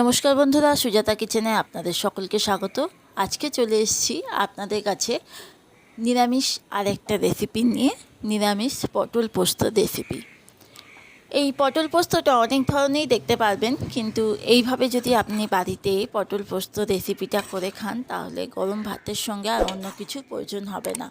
নমস্কার বন্ধুরা, সুজাতা কিচেনে আপনাদের সকলকে স্বাগত। আজকে চলে এসেছি আপনাদের কাছে নিরামিষ আরেকটা রেসিপি নিয়ে, নিরামিষ পটল পোস্ত রেসিপি। এই পটল পোস্তটা অনেক ধরনেরই দেখতে পারবেন, কিন্তু এইভাবে যদি আপনি বাড়িতে পটল পোস্ত রেসিপিটা করে খান তাহলে গরম ভাতের সঙ্গে আর অন্য কিছুর প্রয়োজন হবে না।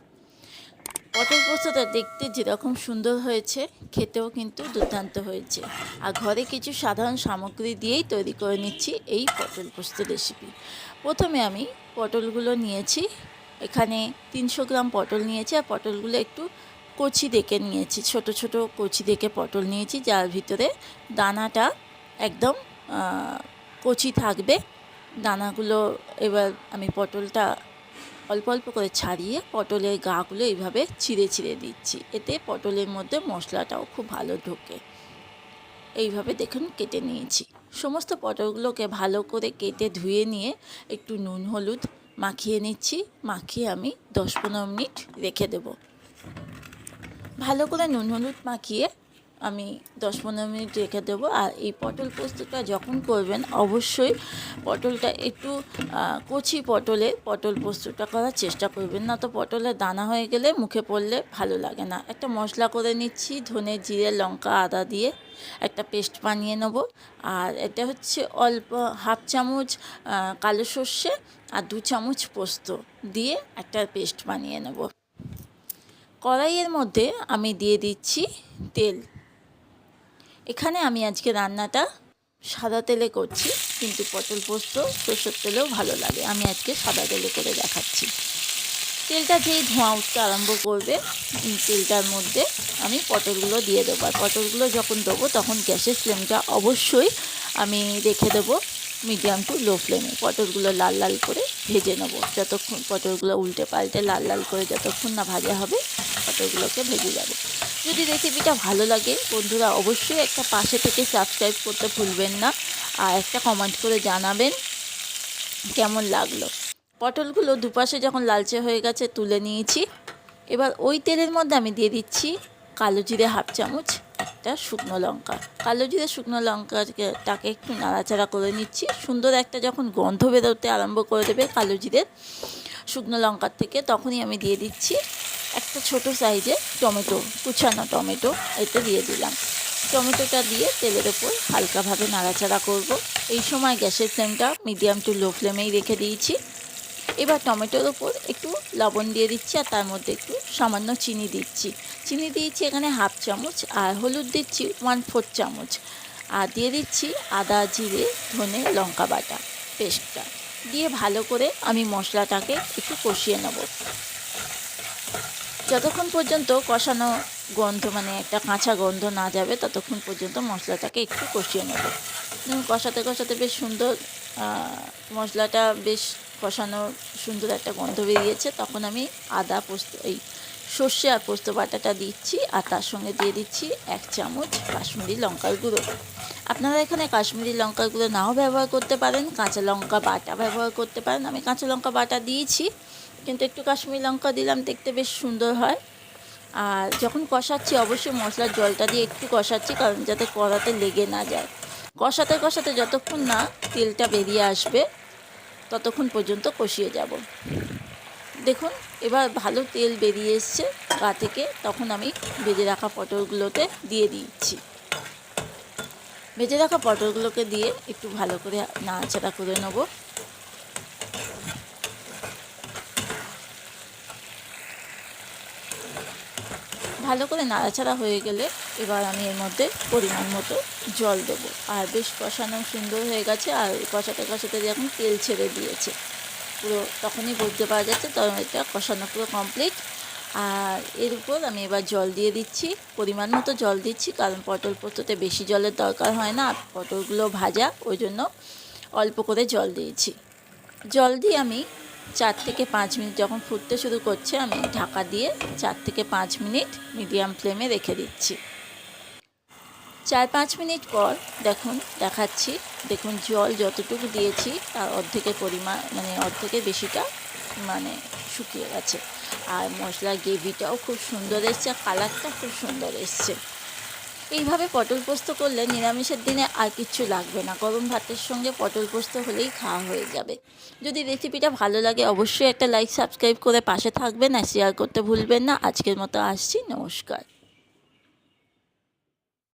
পটল পোস্তটা দেখতে যেরকম সুন্দর হয়েছে, খেতেও কিন্তু দুর্দান্ত হয়েছে। আর ঘরে কিছু সাধারণ সামগ্রী দিয়েই তৈরি করে নিচ্ছি এই পটল পোস্ত রেসিপি। প্রথমে আমি পটলগুলো নিয়েছি, এখানে 300 গ্রাম পটল নিয়েছি। আর পটলগুলো একটু কচি দেখে নিয়েছি, ছোট ছোট কচি দেখে পটল নিয়েছি, যার ভিতরে দানাটা একদম কচি থাকবে। দানাগুলো এবার আমি পটলটা অল্প অল্প করে ছাড়িয়ে পটলের গাগুলো এইভাবে ছিঁড়ে ছিঁড়ে দিচ্ছি, এতে পটলের মধ্যে মশলাটাও খুব ভালো ঢোকে। এইভাবে দেখুন কেটে নিয়েছি। সমস্ত পটলগুলোকে ভালো করে কেটে ধুয়ে নিয়ে একটু নুন হলুদ মাখিয়ে নিচ্ছি। মাখিয়ে আমি 10-15 মিনিট রেখে দেব। ভালো করে নুন হলুদ মাখিয়ে আমি 10-15 মিনিট রেখে দেবো। আর এই পটল পোস্তটা যখন করবেন অবশ্যই পটলটা একটু কচি পটল পোস্তটা করার চেষ্টা করবেন, না তো পটলের দানা হয়ে গেলে মুখে পড়লে ভালো লাগে না। একটা মশলা করে নিচ্ছি, ধনে জিরে লঙ্কা আদা দিয়ে একটা পেস্ট বানিয়ে নেব। আর এটা হচ্ছে অল্প হাফ চামচ কালো সর্ষে আর 2 চামচ পোস্ত দিয়ে একটা পেস্ট বানিয়ে নেব। কড়াইয়ের মধ্যে আমি দিয়ে দিচ্ছি তেল। এখানে আমি আজকে রান্নাটা সাদা তেলে করছি, কিন্তু পটল পোস্ত সরষের তেলেও ভালো লাগে। আমি আজকে সাদা তেলে করে দেখাচ্ছি। তেলটা যেই ধোঁয়া উঠতে আরম্ভ করবে, তেলটার মধ্যে আমি পটলগুলো দিয়ে দেবো। আর পটলগুলো যখন দেবো তখন গ্যাসের ফ্লেমটা অবশ্যই আমি রেখে দেবো মিডিয়াম টু লো ফ্লেমে। পটলগুলো লাল লাল করে ভেজে নেবো, যতক্ষণ পটলগুলো উল্টে পাল্টে লাল লাল করে যতক্ষণ না ভাজা হবে পটলগুলোকে ভেজে যাবে। যদি রেসিপিটা ভালো লাগে বন্ধুরা, অবশ্যই একটা পাশে থেকে সাবস্ক্রাইব করতে ভুলবেন না, আর একটা কমেন্ট করে জানাবেন কেমন লাগলো। পটলগুলো দুপাশে যখন লালচে হয়ে গেছে তুলে নিয়েছি। এবার ওই তেলের মধ্যে আমি দিয়ে দিচ্ছি কালো জিরে হাফ চামচ, একটা শুকনো লঙ্কা। কালো জিরে শুকনো লঙ্কাটাকে একটু নাড়াচাড়া করে নিচ্ছি। সুন্দর একটা যখন গন্ধ বেরোতে আরম্ভ করে দেবে কালো জিরের শুকনো লঙ্কার থেকে, তখনই আমি দিয়ে দিচ্ছি একটা ছোট সাইজের টমেটো, কুচানো টমেটো এতে দিয়ে দিলাম। টমেটোটা দিয়ে তেলের ওপর হালকাভাবে নাড়াচাড়া করব। এই সময় গ্যাসের ফ্লেমটা মিডিয়াম টু লো ফ্লেমেই রেখে দিয়েছি। এবার টমেটোর ওপর একটু লবণ দিয়ে দিচ্ছি, আর তার মধ্যে একটু সামান্য চিনি দিচ্ছি। চিনি দিয়েছি এখানে হাফ চামচ, আর হলুদ দিচ্ছি 1/4 চামচ। আর দিয়ে দিচ্ছি আদা জিরে ধনে লঙ্কা বাটা পেস্টটা দিয়ে ভালো করে আমি মশলাটাকে একটু কষিয়ে নেব। যতক্ষণ পর্যন্ত কষানো গন্ধ মানে একটা কাঁচা গন্ধ না যাবে ততক্ষণ পর্যন্ত মশলাটাকে একটু কষিয়ে নেব। কষাতে কষাতে বেশ সুন্দর মশলাটা বেশ কষানো সুন্দর একটা গন্ধ বেরিয়েছে, তখন আমি আদা পোস্ত এই সর্ষে আর পোস্ত বাটাটা দিচ্ছি। আর তার সঙ্গে দিয়ে দিচ্ছি 1 চামচ কাশ্মীরি লঙ্কার গুঁড়ো। আপনারা এখানে কাশ্মীরি লঙ্কার গুঁড়ো নাও ব্যবহার করতে পারেন, কাঁচা লঙ্কা বাটা ব্যবহার করতে পারেন। আমি কাঁচা লঙ্কা বাটা দিয়েছি, কিন্তু একটু কাশ্মীরি লঙ্কা দিলাম, দেখতে বেশ সুন্দর হয়। আর যখন কষাচ্ছি অবশ্যই মশলার জলটা দিয়ে একটু কষাচ্ছি, কারণ যাতে কড়াতে লেগে না যায়। কষাতে কষাতে যতক্ষণ না তেলটা বেরিয়ে আসবে ততক্ষণ পর্যন্ত কষিয়ে যাব। দেখুন এবার ভালো তেল বেরিয়ে এসছে গা থেকে, তখন আমি ভেজে রাখা পটলগুলোতে দিয়ে দিচ্ছি। ভেজে রাখা পটলগুলোকে দিয়ে একটু ভালো করে নাড়াচাড়া করে নেব। ভালো করে নাড়াচাড়া হয়ে গেলে এবার আমি এর মধ্যে পরিমাণ মতো জল দেবো। আর বেশ কষানো সুন্দর হয়ে গেছে, আর কষাতে কষাতে যখন তেল ছেড়ে দিয়েছে পুরো, তখনই বুঝতে পারা যাচ্ছে তখন এটা কষানো পুরো কমপ্লিট। আর এর উপর আমি এবার জল দিয়ে দিচ্ছি, পরিমাণ মতো জল দিচ্ছি, কারণ পটল পোস্ততে বেশি জলের দরকার হয় না, পটলগুলো ভাজা, ওই জন্য অল্প করে জল দিয়েছি। জল দিয়ে আমি 4 থেকে 5 মিনিট, যখন ফুটতে শুরু করছে আমি ঢাকা দিয়ে 4 থেকে 5 মিনিট মিডিয়াম ফ্লেমে রেখে দিচ্ছি। 4-5 মিনিট পর দেখাচ্ছি, দেখুন জল যতটুকু দিয়েছি তার অর্ধেকের পরিমাণ মানে অর্ধেকের বেশিটা মানে শুকিয়ে গেছে। আর মশলার গ্রেভিটাও খুব সুন্দর এসছে, আর কালারটা খুব সুন্দর এসছে। এইভাবে পটল পোস্ত করলে নিরামিষের দিনে আর কিচ্ছু লাগবে না, গরম ভাতের সঙ্গে পটল পোস্ত হলেই খাওয়া হয়ে যাবে। যদি রেসিপিটা ভালো লাগে অবশ্যই একটা লাইক সাবস্ক্রাইব করে পাশে থাকবেন আর শেয়ার করতে ভুলবেন না। আজকের মতো আসছি, নমস্কার।